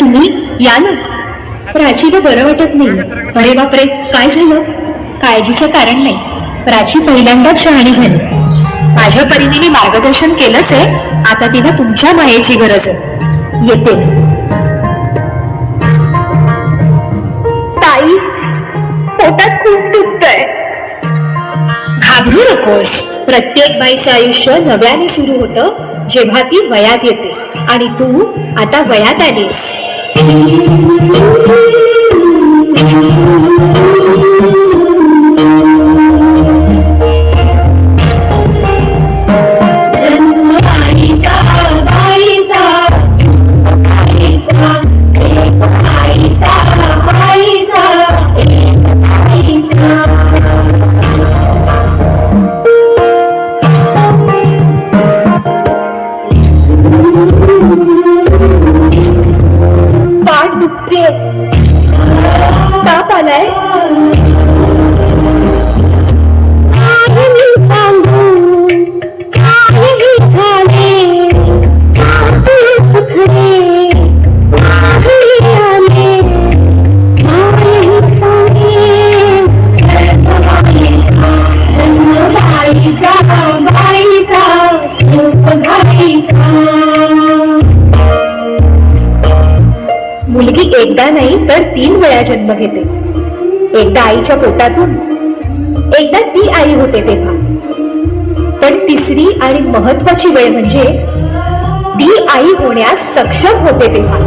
तुम्ही या ना. प्राचीला बरं वाटत नाही. अरे बापरे, काय झालं? काळजीचं कारण नाही. प्राची पहिल्यांदाच शहाणी झाली. माझ्या परीने मी मार्गदर्शन केलंच आहे. आता तिला तुमच्या मायेची गरज आहे. येते. ताई, पोटात खूप दुखतंय. घाबरू नकोस. प्रत्येक बाईचं आयुष्य नव्याने सुरू होतं जेव्हा ती वयात येते. आणि तू आता वयात आलीस. पाठ दुखते. ताप आलाय. मुलगी एकदा नाही तर 3 वेळा जन्म घेते. एकदा आईच्या पोटातून, एकदा ती आई होते तेव्हा. पण तिसरी आणि महत्वाची वेळ म्हणजे ती आई होण्यास सक्षम होते तेव्हा.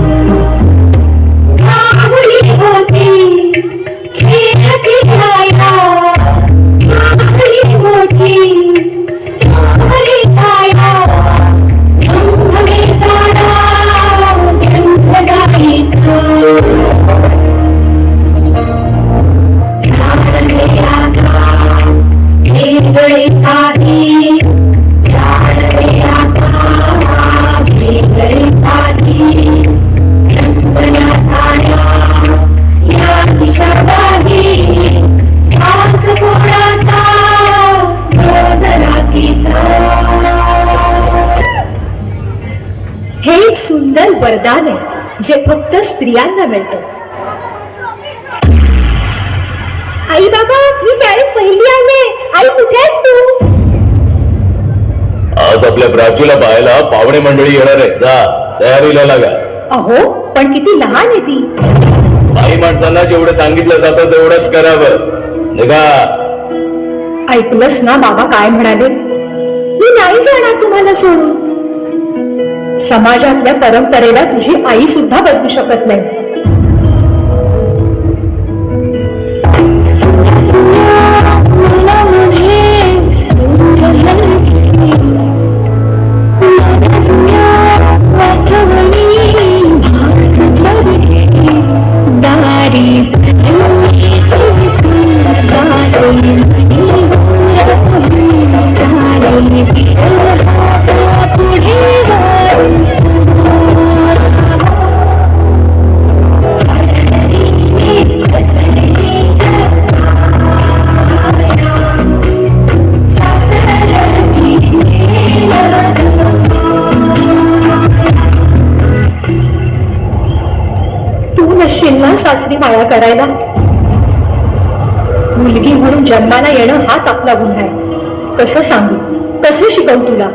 हे एक सुंदर वरदान आहे जे फक्त स्त्रियांना मिळतं. आई बाबा, मी शाळेत पहिली आले. आई, कुठे आहेस तू? आज आपल्या प्राचीला पाहायला पाहुणे मंडळी येणार आहे. जा, तयारीला लागा. अहो, पण किती लहान आहे ती. काही माणसांना जेवढं सांगितलं जातं तेवढंच करावं. निघा. ऐकलंस ना बाबा काय म्हणाले? मी नाही जाणार तुम्हाला सोडून. समाजातल्या परंपरेला तुझी आई सुद्धा बदलू शकत नाही. सासरी माया करायला. मुलगी म्हणून जन्माला येणं हाच आपला गुन्हा आहे. कसं सांगू, कसं शिकवू तुला?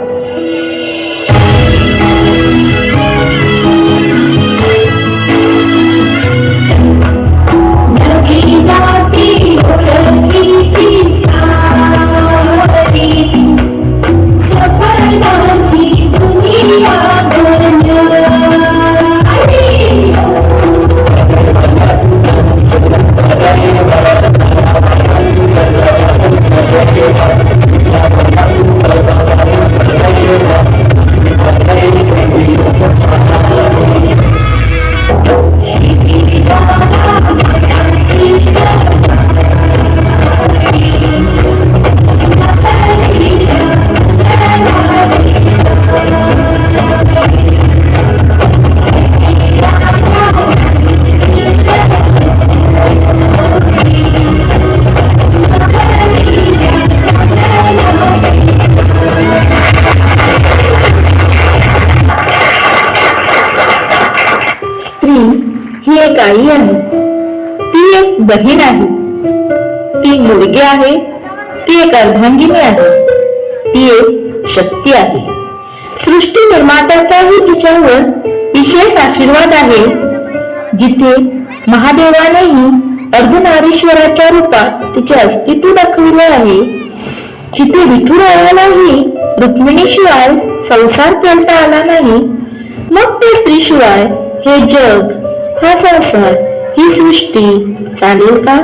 ही एक आई आहे, ती एक बहीण आहे, ती मुलगी आहे, ती एक अर्धांगिनी आहे, ती एक शक्ती आहे. सृष्टी निर्मात्याचाही तिच्यावर विशेष आशीर्वाद आहे. जिथे महादेवानेही अर्धनारीश्वराच्या रूपात तिचे अस्तित्व दाखविले आहे, जिथे विठुरायालाही रुक्मिणीशिवाय संसार पेलता आला नाही, मग ते स्त्रीशिवाय हे जग, हा संसार, ही सृष्टी चालेल का?